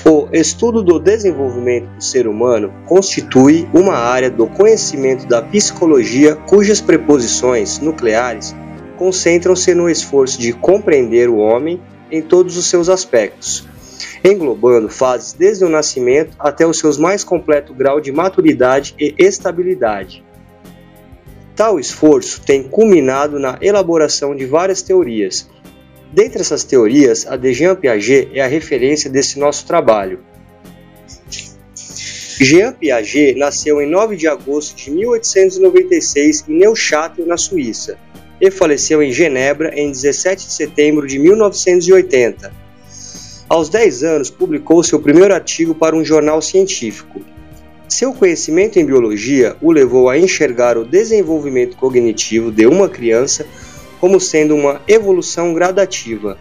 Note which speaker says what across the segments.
Speaker 1: O estudo do desenvolvimento do ser humano constitui uma área do conhecimento da psicologia cujas preposições nucleares concentram-se no esforço de compreender o homem em todos os seus aspectos, englobando fases desde o nascimento até o seu mais completo grau de maturidade e estabilidade. Tal esforço tem culminado na elaboração de várias teorias. Dentre essas teorias, a de Jean Piaget é a referência desse nosso trabalho. Jean Piaget nasceu em 9 de agosto de 1896 em Neuchâtel, na Suíça, e faleceu em Genebra em 17 de setembro de 1980. Aos 10 anos, publicou seu primeiro artigo para um jornal científico. Seu conhecimento em biologia o levou a enxergar o desenvolvimento cognitivo de uma criança como sendo uma evolução gradativa.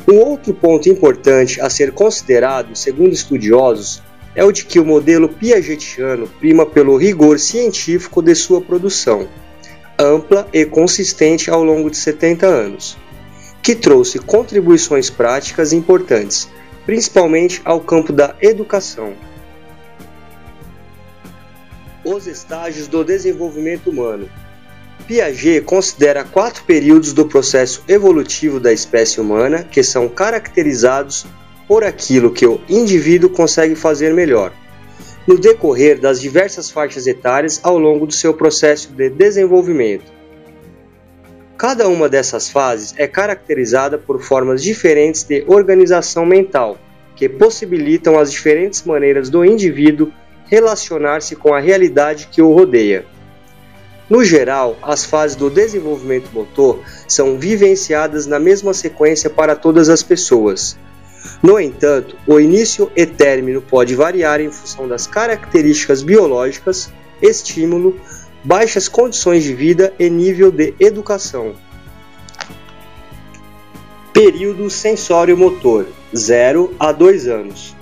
Speaker 1: Um outro ponto importante a ser considerado, segundo estudiosos, é o de que o modelo piagetiano prima pelo rigor científico de sua produção, ampla e consistente ao longo de 70 anos, que trouxe contribuições práticas importantes, principalmente ao campo da educação. Os estágios do desenvolvimento humano. Piaget considera 4 períodos do processo evolutivo da espécie humana que são caracterizados por aquilo que o indivíduo consegue fazer melhor, no decorrer das diversas faixas etárias ao longo do seu processo de desenvolvimento. Cada uma dessas fases é caracterizada por formas diferentes de organização mental, que possibilitam as diferentes maneiras do indivíduo relacionar-se com a realidade que o rodeia. No geral, as fases do desenvolvimento motor são vivenciadas na mesma sequência para todas as pessoas. No entanto, o início e término pode variar em função das características biológicas, estímulo, baixas condições de vida e nível de educação. Período sensório-motor, 0 a 2 anos.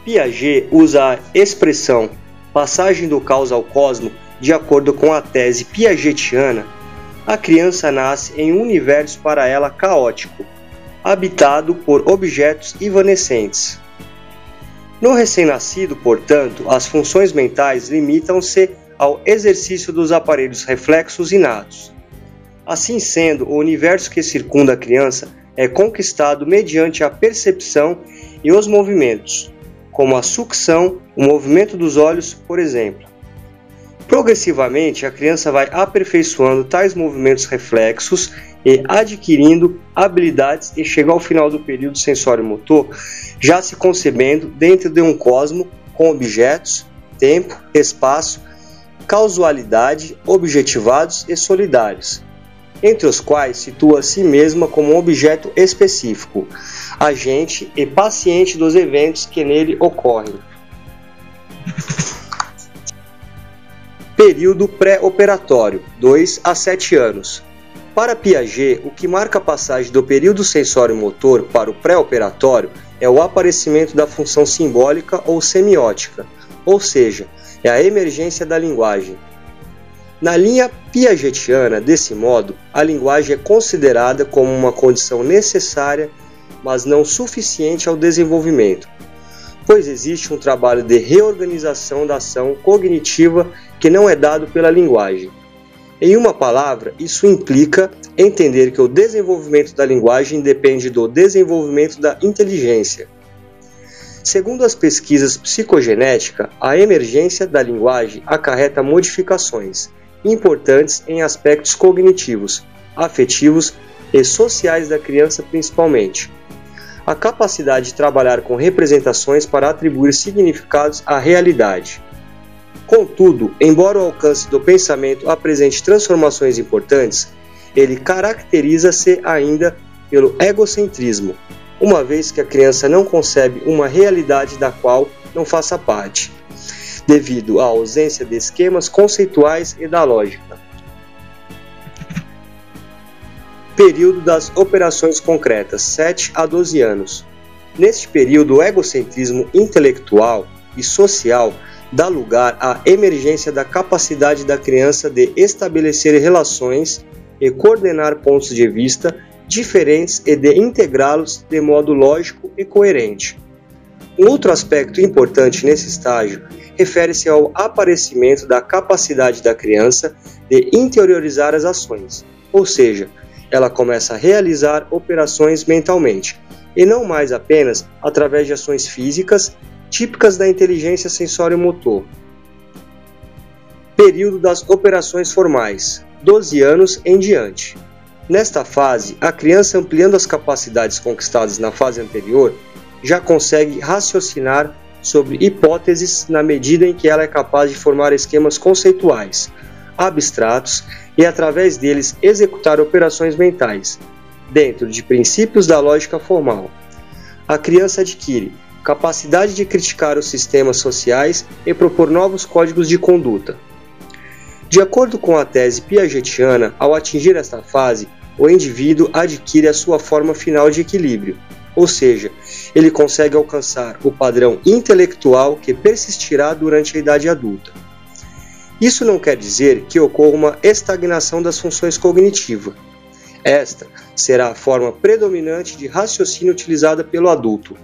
Speaker 1: Piaget usa a expressão passagem do caos ao cosmo de acordo com a tese piagetiana. A criança nasce em um universo para ela caótico, habitado por objetos evanescentes. No recém-nascido, portanto, as funções mentais limitam-se ao exercício dos aparelhos reflexos inatos. Assim sendo, o universo que circunda a criança é conquistado mediante a percepção e os movimentos, como a sucção, o movimento dos olhos, por exemplo. Progressivamente, a criança vai aperfeiçoando tais movimentos reflexos e adquirindo habilidades e chega ao final do período sensório-motor já se concebendo dentro de um cosmo com objetos, tempo, espaço, causalidade, objetivados e solidários, entre os quais situa a si mesma como um objeto específico, agente e paciente dos eventos que nele ocorrem. Período pré-operatório, 2 a 7 anos. Para Piaget, o que marca a passagem do período sensório-motor para o pré-operatório é o aparecimento da função simbólica ou semiótica, ou seja, é a emergência da linguagem. Na linha piagetiana, desse modo, a linguagem é considerada como uma condição necessária, mas não suficiente ao desenvolvimento, pois existe um trabalho de reorganização da ação cognitiva que não é dado pela linguagem. Em uma palavra, isso implica entender que o desenvolvimento da linguagem depende do desenvolvimento da inteligência. Segundo as pesquisas psicogenéticas, a emergência da linguagem acarreta modificações importantes em aspectos cognitivos, afetivos e sociais da criança principalmente. A capacidade de trabalhar com representações para atribuir significados à realidade. Contudo, embora o alcance do pensamento apresente transformações importantes, ele caracteriza-se ainda pelo egocentrismo, uma vez que a criança não concebe uma realidade da qual não faça parte, devido à ausência de esquemas conceituais e da lógica. Período das operações concretas, 7 a 12 anos. Neste período, o egocentrismo intelectual e social dá lugar à emergência da capacidade da criança de estabelecer relações e coordenar pontos de vista diferentes e de integrá-los de modo lógico e coerente. Um outro aspecto importante nesse estágio refere-se ao aparecimento da capacidade da criança de interiorizar as ações, ou seja, ela começa a realizar operações mentalmente, e não mais apenas através de ações físicas típicas da inteligência sensório-motor. Período das operações formais, 12 anos em diante. Nesta fase, a criança, ampliando as capacidades conquistadas na fase anterior, já consegue raciocinar sobre hipóteses na medida em que ela é capaz de formar esquemas conceituais, abstratos e, através deles, executar operações mentais, dentro de princípios da lógica formal. A criança adquire capacidade de criticar os sistemas sociais e propor novos códigos de conduta. De acordo com a tese piagetiana, ao atingir esta fase, o indivíduo adquire a sua forma final de equilíbrio, ou seja, ele consegue alcançar o padrão intelectual que persistirá durante a idade adulta. Isso não quer dizer que ocorra uma estagnação das funções cognitivas. Esta será a forma predominante de raciocínio utilizada pelo adulto,